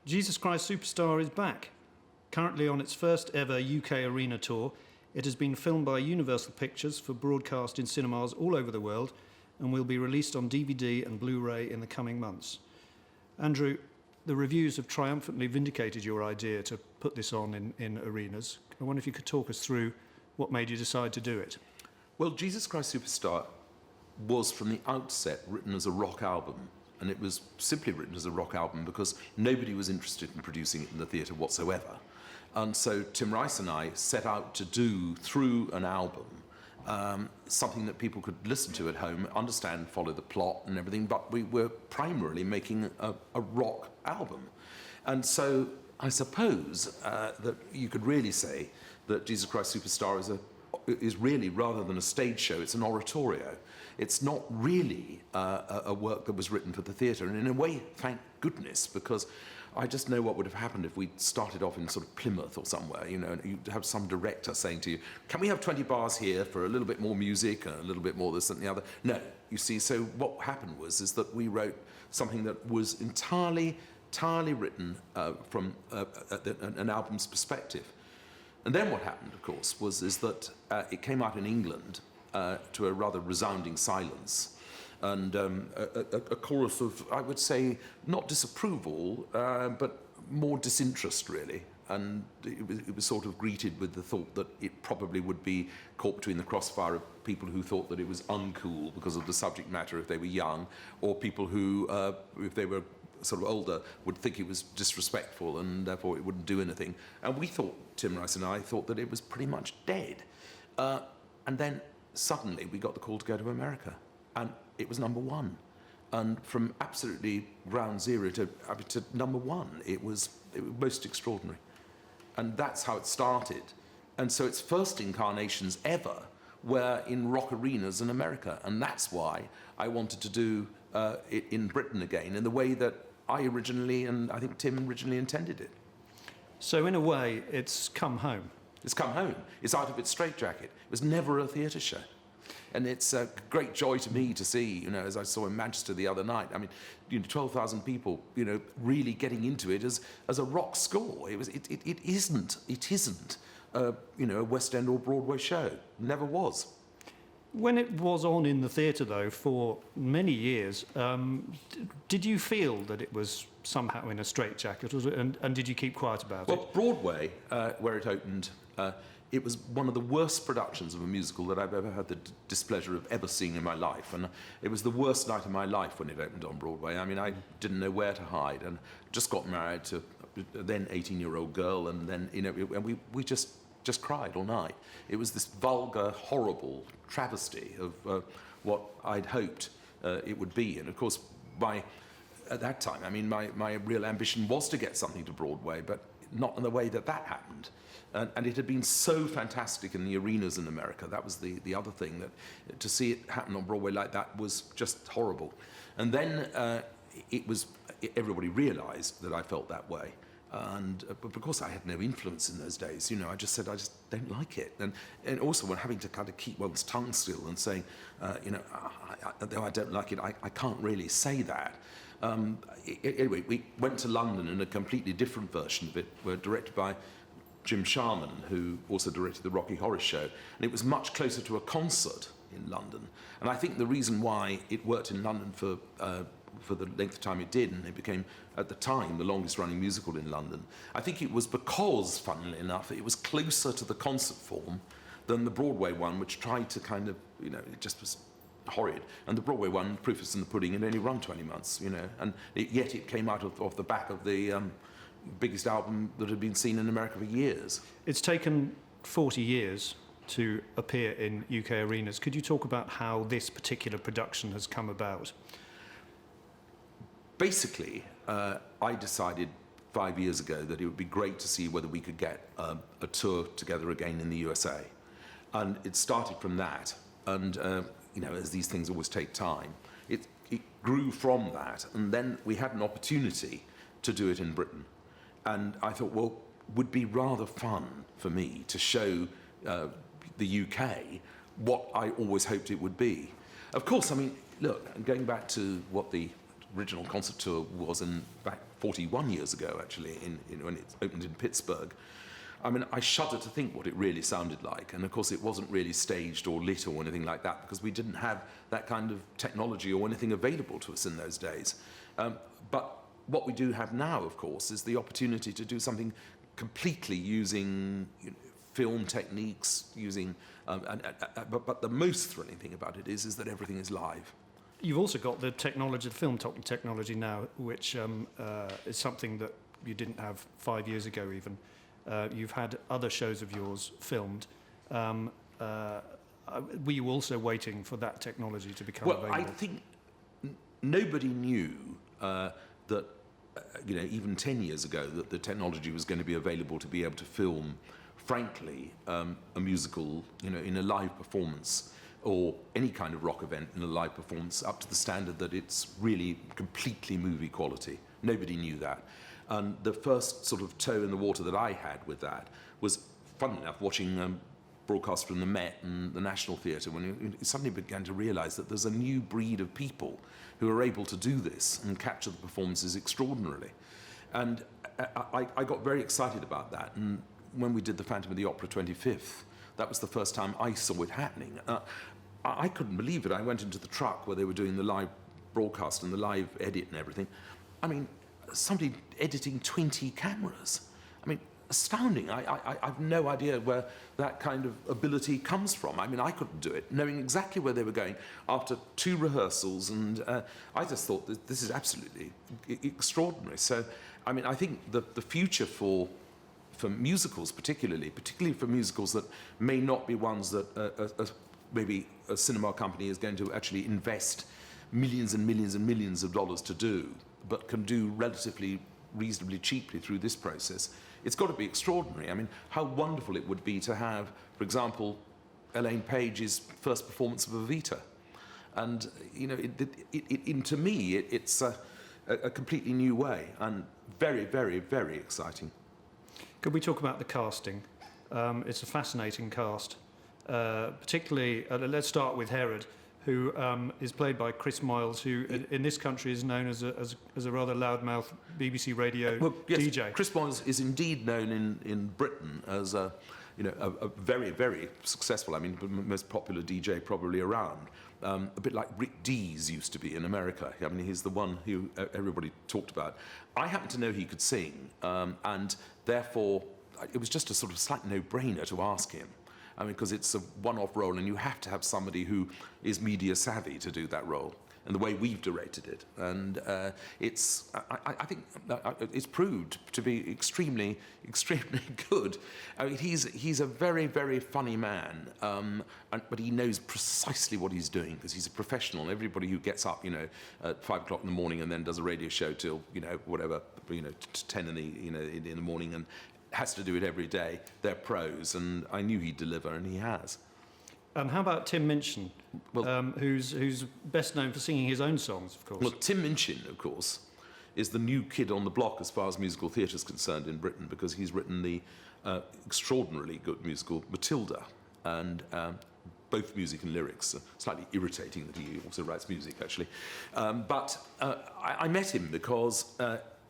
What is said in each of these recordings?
Jesus Christ Superstar is back. Currently on its first ever UK arena tour, it has been filmed by Universal Pictures for broadcast in cinemas all over the world and will be released on DVD and Blu-ray in the coming months. Andrew, the reviews have triumphantly vindicated your idea to put this on in arenas. I wonder if you could talk us through what made you decide to do it. Well, Jesus Christ Superstar was from the outset written as a rock album. And it was simply written as a rock album because nobody was interested in producing it in the theatre whatsoever. And so Tim Rice and I set out to do, through an album, something that people could listen to at home, understand, follow the plot and everything, but we were primarily making a rock album. And so I suppose that you could really say that Jesus Christ Superstar is really, rather than a stage show, it's an oratorio. It's not really a work that was written for the theatre, and in a way, thank goodness, because I just know what would have happened if we started off in sort of Plymouth or somewhere, you know, and you'd have some director saying to you, can we have 20 bars here for a little bit more music and a little bit more this and the other? No, you see, so what happened is that we wrote something that was entirely written from an album's perspective. And then what happened, of course, is that it came out in England to a rather resounding silence, and a chorus of, I would say, not disapproval, but more disinterest, really. And it was sort of greeted with the thought that it probably would be caught between the crossfire of people who thought that it was uncool because of the subject matter if they were young, or people who, if they were sort of older, would think it was disrespectful and therefore it wouldn't do anything. And we thought, Tim Rice and I thought that it was pretty much dead. And then suddenly we got the call to go to America, and it was #1. And from absolutely ground zero to #1, it was most extraordinary. And that's how it started. And so its first incarnations ever were in rock arenas in America. And that's why I wanted to do it in Britain again, in the way that I originally, and I think Tim originally intended it. So in a way, it's come home. It's come home. It's out of its straitjacket. It was never a theatre show. And it's a great joy to me to see, you know, as I saw in Manchester the other night, I mean, you know, 12,000 people, you know, really getting into it as a rock score. It isn't, you know, a West End or Broadway show. Never was. When it was on in the theatre, though, for many years, did you feel that it was somehow in a straitjacket, and did you keep quiet about it? Well, Broadway, where it opened, it was one of the worst productions of a musical that I've ever had the displeasure of ever seeing in my life. And it was the worst night of my life when it opened on Broadway. I mean, I didn't know where to hide, and just got married to a then 18-year-old girl, and then, you know, and we just cried all night. It was this vulgar, horrible travesty of what I'd hoped it would be. And of course, at that time, I mean, my real ambition was to get something to Broadway, but not in the way that happened. And it had been so fantastic in the arenas in America. That was the other thing, that to see it happen on Broadway like that was just horrible. And then everybody realized that I felt that way. And but of course I had no influence in those days, you know. I just said I just don't like it, and also when having to kind of keep one's tongue still and saying, you know, though I don't like it, I can't really say that. Anyway, we went to London, and a completely different version of it were directed by Jim Sharman, who also directed the Rocky Horror Show, and it was much closer to a concert in London. And I think the reason why it worked in London for the length of time it did, and it became, at the time, the longest-running musical in London, I think it was because, funnily enough, it was closer to the concert form than the Broadway one, which tried to kind of, you know, it just was horrid. And the Broadway one, Proof is in the Pudding, had only run 20 months, you know, and yet it came out of the back of the biggest album that had been seen in America for years. It's taken 40 years to appear in UK arenas. Could you talk about how this particular production has come about? Basically, I decided 5 years ago that it would be great to see whether we could get a tour together again in the USA. And it started from that. And, you know, as these things always take time, it grew from that. And then we had an opportunity to do it in Britain. And I thought, well, it would be rather fun for me to show the UK what I always hoped it would be. Of course, I mean, look, going back to what the original concert tour was back 41 years ago, actually, when it opened in Pittsburgh. I mean, I shudder to think what it really sounded like. And of course, it wasn't really staged or lit or anything like that because we didn't have that kind of technology or anything available to us in those days. But what we do have now, of course, is the opportunity to do something completely using film techniques, but the most thrilling thing about it is that everything is live. You've also got the technology, the film technology now, which is something that you didn't have 5 years ago even. You've had other shows of yours filmed. Were you also waiting for that technology to become available? Well, I think nobody knew that, even 10 years ago, that the technology was going to be available to be able to film, frankly, a musical, in a live performance, or any kind of rock event in a live performance, up to the standard that it's really completely movie quality. Nobody knew that. And the first sort of toe in the water that I had with that was, fun enough, watching broadcast from the Met and the National Theatre, when you suddenly began to realise that there's a new breed of people who are able to do this and capture the performances extraordinarily. And I got very excited about that. And when we did the Phantom of the Opera 25th, that was the first time I saw it happening. I couldn't believe it. I went into the truck where they were doing the live broadcast and the live edit and everything. I mean, somebody editing 20 cameras. I mean, astounding. I've no idea where that kind of ability comes from. I mean, I couldn't do it, knowing exactly where they were going after 2 rehearsals, and I just thought that this is absolutely extraordinary. So, I mean, I think the future for musicals, particularly for musicals that may not be ones that maybe a cinema company is going to actually invest millions and millions and millions of dollars to do, but can do relatively reasonably cheaply through this process, it's got to be extraordinary. I mean, how wonderful it would be to have, for example, Elaine Page's first performance of Evita. And, to me, it's a completely new way, and very, very, very exciting. Could we talk about the casting? It's a fascinating cast. Particularly, let's start with Herod, who is played by Chris Miles, who in this country is known as a rather loudmouth BBC radio DJ. Chris Miles is indeed known in Britain as a very, very successful, most popular DJ probably around. A bit like Rick Dees used to be in America. I mean, he's the one who everybody talked about. I happen to know he could sing, and therefore it was just a sort of slight no-brainer to ask him. I mean, because it's a one-off role, and you have to have somebody who is media savvy to do that role, and the way we've directed it. And I think it's proved to be extremely, extremely good. I mean, he's a very, very funny man, but he knows precisely what he's doing because he's a professional. Everybody who gets up, at 5 o'clock in the morning and then does a radio show till, to 10 in the morning and has to do it every day. They're pros, and I knew he'd deliver, and he has. How about Tim Minchin, who's best known for singing his own songs, of course? Well, Tim Minchin, of course, is the new kid on the block as far as musical theatre is concerned in Britain, because he's written the extraordinarily good musical Matilda, and both music and lyrics. Slightly irritating that he also writes music, actually. But I met him because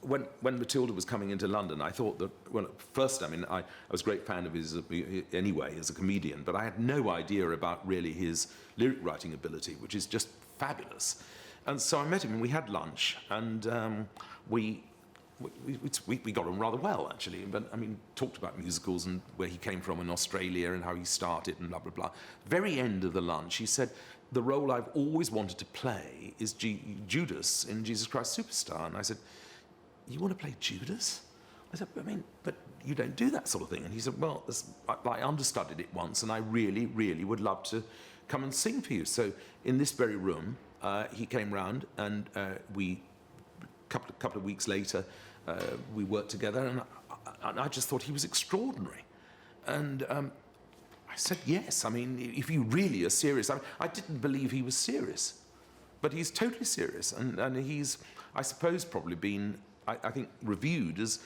when Matilda was coming into London, I thought that, first, I was a great fan of his anyway as a comedian, but I had no idea about really his lyric writing ability, which is just fabulous. And so I met him and we had lunch, and we got on rather well, actually, but talked about musicals and where he came from in Australia and how he started and blah, blah, blah. Very end of the lunch, he said, the role I've always wanted to play is Judas in Jesus Christ Superstar. And I said, you want to play Judas? I said, but you don't do that sort of thing. And he said, well, I understudied it once, and I really, really would love to come and sing for you. So in this very room, he came round, and couple of weeks later, we worked together, and I just thought he was extraordinary. And I said, yes, if you really are serious. I didn't believe he was serious, but he's totally serious. And he's, I suppose, probably been, I think, reviewed as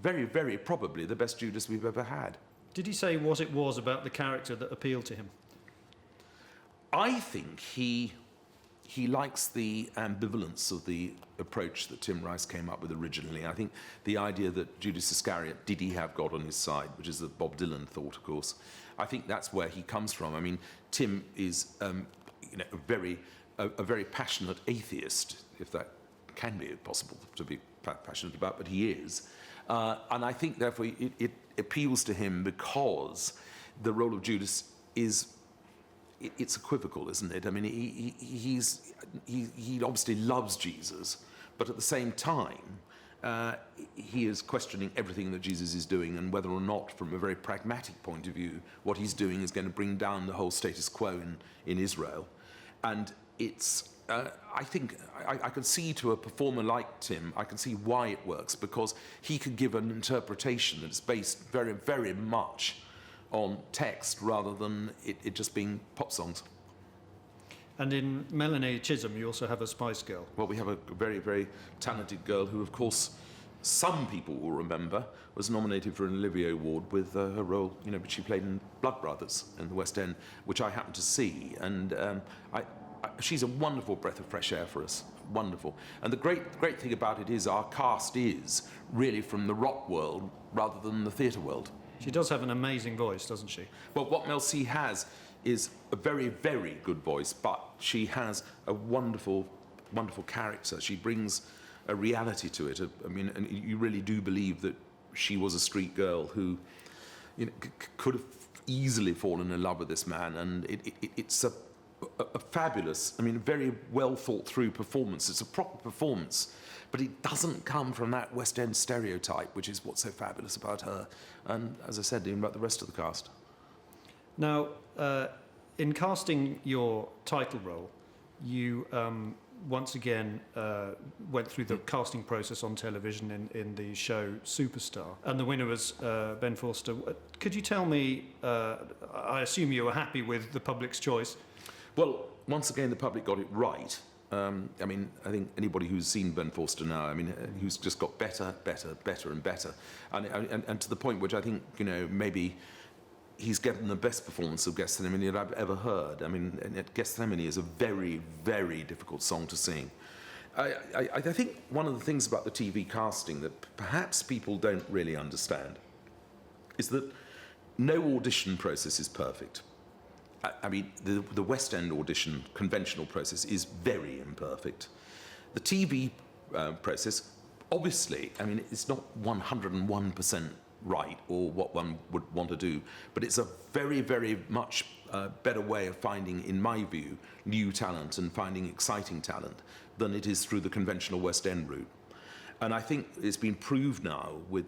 very, very probably the best Judas we've ever had. Did he say what it was about the character that appealed to him? I think he he likes the ambivalence of the approach that Tim Rice came up with originally. I think the idea that Judas Iscariot, did he have God on his side, which is the Bob Dylan thought, of course. I think that's where he comes from. I mean, Tim is a very passionate atheist, if that can be possible to be passionate about, but he is. And I think, therefore, it appeals to him because the role of Judas is, it's equivocal, isn't it? I mean, he obviously loves Jesus, but at the same time, he is questioning everything that Jesus is doing and whether or not, from a very pragmatic point of view, what he's doing is going to bring down the whole status quo in Israel. And it's, I think, I can see to a performer like Tim, I can see why it works, because he can give an interpretation that's based very, very much on text rather than it just being pop songs. And in Melanie Chisholm, you also have a Spice Girl. Well, we have a very, very talented girl who, of course, some people will remember was nominated for an Olivier Award with her role, which she played in Blood Brothers in the West End, which I happened to see. And she's a wonderful breath of fresh air for us. Wonderful. And the great thing about it is our cast is really from the rock world rather than the theatre world. She does have an amazing voice, doesn't she? Well, what Mel C has is a very, very good voice, but she has a wonderful, wonderful character. She brings a reality to it. I mean, and you really do believe that she was a street girl who could have easily fallen in love with this man, and it's a fabulous, I mean, very well thought through performance. It's a proper performance, but it doesn't come from that West End stereotype, which is what's so fabulous about her. And as I said, even about the rest of the cast. Now, in casting your title role, you once again went through the casting process on television in the show Superstar, and the winner was Ben Forster. Could you tell me, I assume you were happy with the public's choice? Well, once again, the public got it right. I mean, I think anybody who's seen Ben Forster now, I mean, who's just got better, and better. And to the point which I think, maybe he's given the best performance of Gethsemane that I've ever heard. I mean, Gethsemane is a very, very difficult song to sing. I think one of the things about the TV casting that perhaps people don't really understand is that no audition process is perfect. I mean, the West End audition conventional process is very imperfect. The TV process, obviously, I mean, it's not 101% right or what one would want to do, but it's a very, very much better way of finding, in my view, new talent and finding exciting talent than it is through the conventional West End route. And I think it's been proved now with,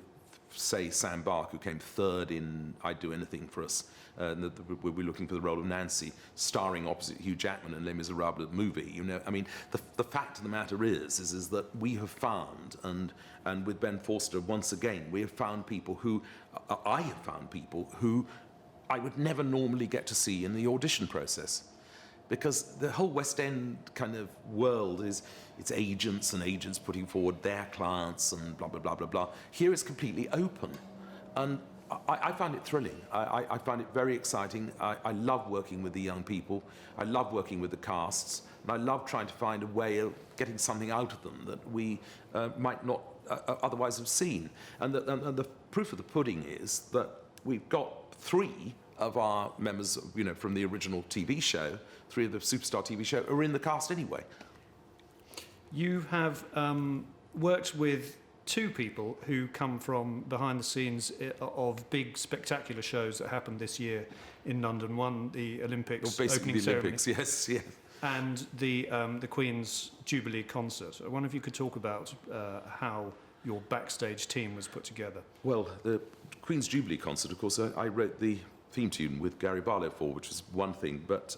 say, Sam Bark, who came third in I'd Do Anything for Us. We're looking for the role of Nancy, starring opposite Hugh Jackman in Les Miserables movie. I mean, the fact of the matter is that we have found, and with Ben Forster once again, we have found people who, I have found people who I would never normally get to see in the audition process. Because the whole West End kind of world is, it's agents and agents putting forward their clients and blah, blah, blah, blah, blah. Here it's completely open. And I find it thrilling. I find it very exciting. I love working with the young people. I love working with the casts. And I love trying to find a way of getting something out of them that we might not otherwise have seen. And the proof of the pudding is that we've got 3 of our members, from the original TV show, 3 of the Superstar TV show, are in the cast anyway. You have worked with 2 people who come from behind the scenes of big spectacular shows that happened this year in London. One, the Olympics opening ceremony. Olympics, yes. And the Queen's Jubilee concert. I wonder if you could talk about how your backstage team was put together. Well, the Queen's Jubilee concert, of course, I wrote the theme tune with Gary Barlow for, which was one thing, but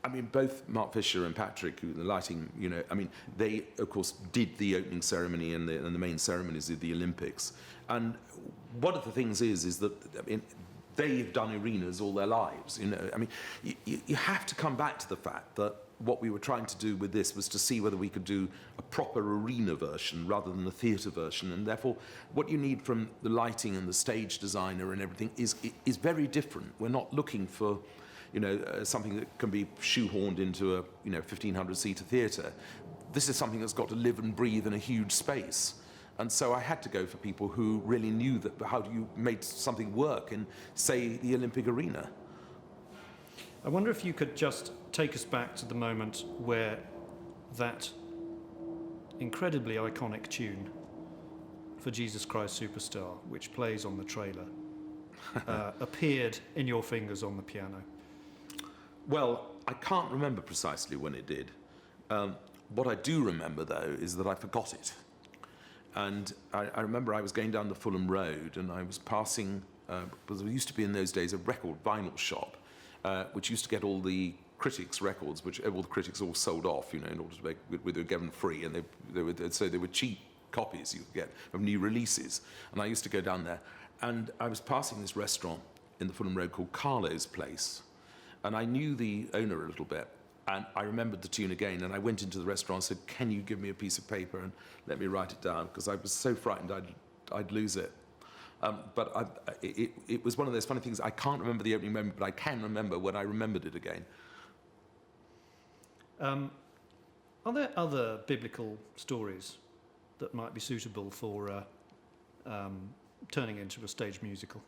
I mean, both Mark Fisher and Patrick, who the lighting, I mean, they, of course, did the opening ceremony and the main ceremonies of the Olympics. And one of the things is that, I mean, they've done arenas all their lives, I mean, you have to come back to the fact that what we were trying to do with this was to see whether we could do a proper arena version rather than a theatre version, and therefore what you need from the lighting and the stage designer and everything is very different. We're not looking for something that can be shoehorned into a 1,500-seater theatre. This is something that's got to live and breathe in a huge space. And so I had to go for people who really knew that how do you make something work in, say, the Olympic arena. I wonder if you could just take us back to the moment where that incredibly iconic tune for Jesus Christ Superstar, which plays on the trailer, appeared in your fingers on the piano. Well, I can't remember precisely when it did. What I do remember, though, is that I forgot it. And I remember I was going down the Fulham Road and I was passing, because there used to be in those days a record vinyl shop, which used to get all the critics' records, which all the critics all sold off, in order to make, they were given free, and they were cheap copies you could get of new releases. And I used to go down there, and I was passing this restaurant in the Fulham Road called Carlo's Place, and I knew the owner a little bit. And I remembered the tune again, and I went into the restaurant and said, "Can you give me a piece of paper and let me write it down?" Because I was so frightened I'd lose it. But it was one of those funny things. I can't remember the opening moment, but I can remember when I remembered it again. Are there other biblical stories that might be suitable for turning into a stage musical?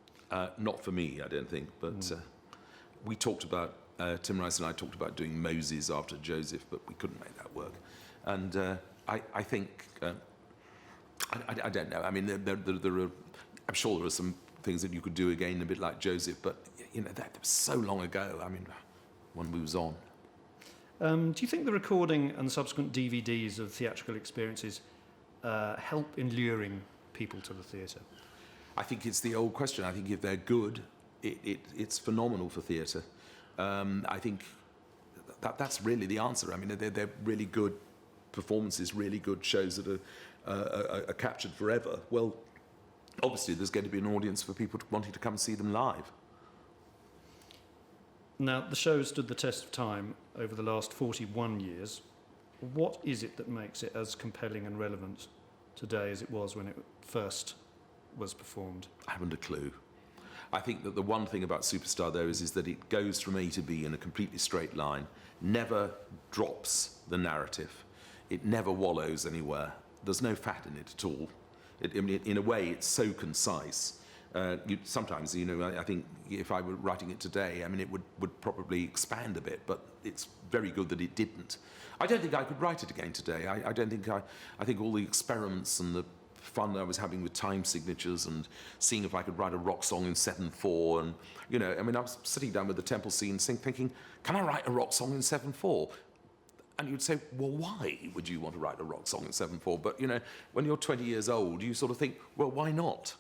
Not for me, I don't think, but we talked about, Tim Rice and I talked about doing Moses after Joseph, but we couldn't make that work. And I think, I don't know, I mean, there are, I'm sure there are some things that you could do again a bit like Joseph, but, that was so long ago. I mean, one moves on. Do you think the recording and subsequent DVDs of theatrical experiences help in luring people to the theatre? I think it's the old question. I think if they're good, it's phenomenal for theatre. I think that's really the answer. I mean, they're really good performances, really good shows that are captured forever. Well, obviously, there's going to be an audience for people wanting to come see them live. Now, the show stood the test of time over the last 41 years. What is it that makes it as compelling and relevant today as it was when it first was performed? I haven't a clue. I think that the one thing about Superstar, though, is that it goes from A to B in a completely straight line, never drops the narrative. It never wallows anywhere. There's no fat in it at all. In a way, it's so concise. Sometimes, I think if I were writing it today, I mean, it would probably expand a bit, but it's very good that it didn't. I don't think I could write it again today. I don't think I think all the experiments and the fun I was having with time signatures and seeing if I could write a rock song in 7/4, and I mean, I was sitting down with the Temple scene thinking, can I write a rock song in 7/4? And you'd say, well, why would you want to write a rock song in 7/4? But when you're 20 years old, you sort of think, well, why not?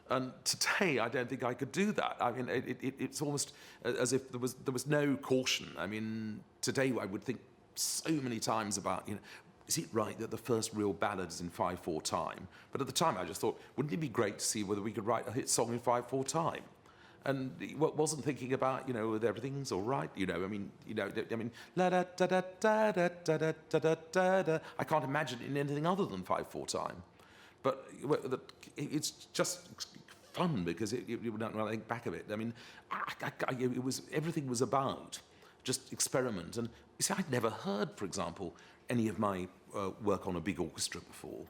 And today, I don't think I could do that. I mean, it's almost as if there was no caution. I mean, today I would think so many times about, is it right that the first real ballad is in 5/4 time? But at the time, I just thought, wouldn't it be great to see whether we could write a hit song in 5/4 time? And wasn't thinking about, whether everything's all right. La da da da da da da da da da da. I can't imagine it in anything other than 5/4 time. But it's just fun because when I think back of it, I mean, everything was about just experiment. And you see, I'd never heard, for example, any of my work on a big orchestra before.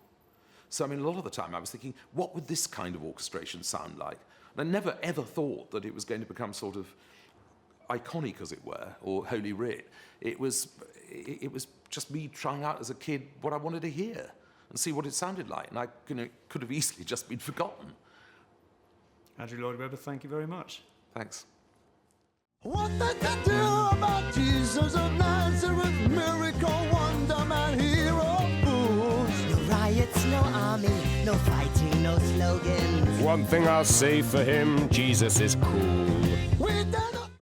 So I mean, a lot of the time I was thinking, what would this kind of orchestration sound like? And I never ever thought that it was going to become sort of iconic, as it were, or Holy Writ. It was just me trying out as a kid what I wanted to hear and see what it sounded like, and I could have easily just been forgotten. Andrew Lloyd Webber, thank you very much. Thanks. What they can do about Jesus of Nazareth, miracle, wonder man, hero, fools. No riots, no army, no fighting, no slogans. One thing I'll say for him, Jesus is cool.